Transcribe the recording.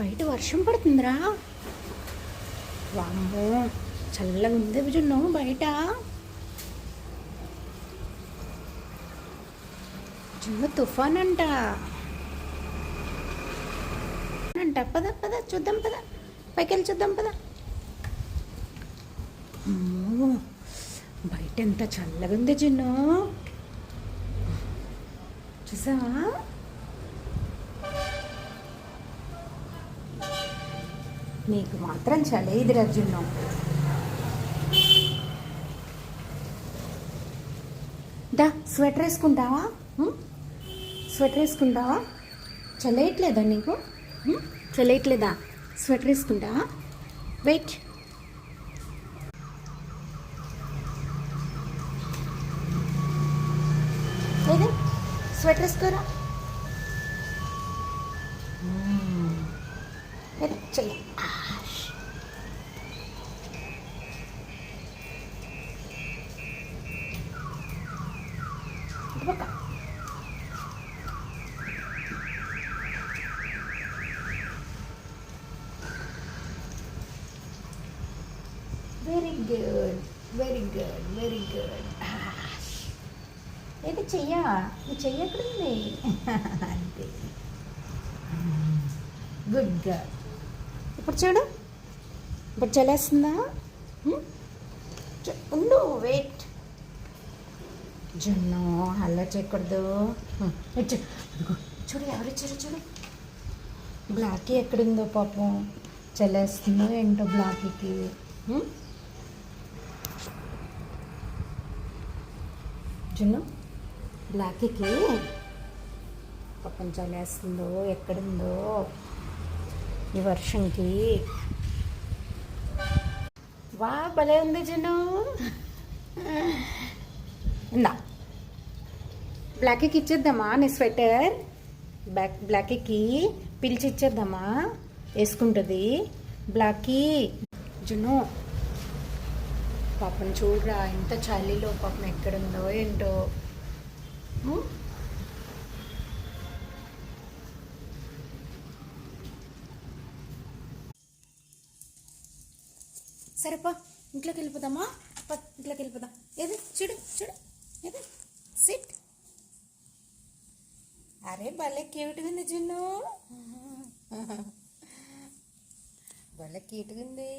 బయట వర్షం పడుతుందిరా. వామ్మో, చల్లగా ఉంది జున్ను బయట. జున్ను తుఫాన్ అంట. పద పద చూద్దాం, పద పైకి వెళ్ళి చూద్దాం, పద. అమ్మో, బయట ఎంత చల్లగా ఉంది జున్ను, చూసావా? నీకు మాత్రం చలేదురా జున్ను. దా స్వెటర్ వేసుకుంటావా? స్వెటర్ వేసుకుంటావా? చలేయట్లేదా నీకు? చలేయట్లేదా? స్వెటర్ వేసుకుంటావా? వెయిట్. లేదా స్వెటర్ వేసుకోరా. చల్లే. Very good, very good, very good. ఏది చెయ్యా? నీ చెయ్యి ఎక్కడుంది? అంతే, గుడ్ గర్ల్. ఇప్పుడు చూడు, ఇప్పుడు చలేస్తుందా? ఉండు, వెయిట్. జున్ను అలా చేయకూడదు. చూడు ఎవరు ఇచ్చారు చూడు. బ్లాకీ ఎక్కడుందో పాపం, చలేస్తుందో ఏంటో బ్లాకీకి. జున్ను బ్లాకీకి పాపం చలేస్తుందో ఎక్కడుందో ఈ వర్షంకి. వా భలే ఉంది జున్ను. ఇందా బ్లాకీకి ఇచ్చేద్దామా నీ స్వెటర్? బ్లాకీకి పిలిచి ఇచ్చేద్దామా? వేసుకుంటుంది బ్లాకీ. జున్ను పాపం చూడరా, ఎంత చలిలో పాపం ఎక్కడుందో ఏంటో. సరేపా, ఇంట్లోకి వెళ్ళిపోదామా? ఇంట్లోకి వెళ్ళిపోదాం. ఏది చూడు చూడు, ఏది సిట్. అరే భలే క్యూట్గా ఉంది జున్ను, భలే క్యూట్గా ఉంది.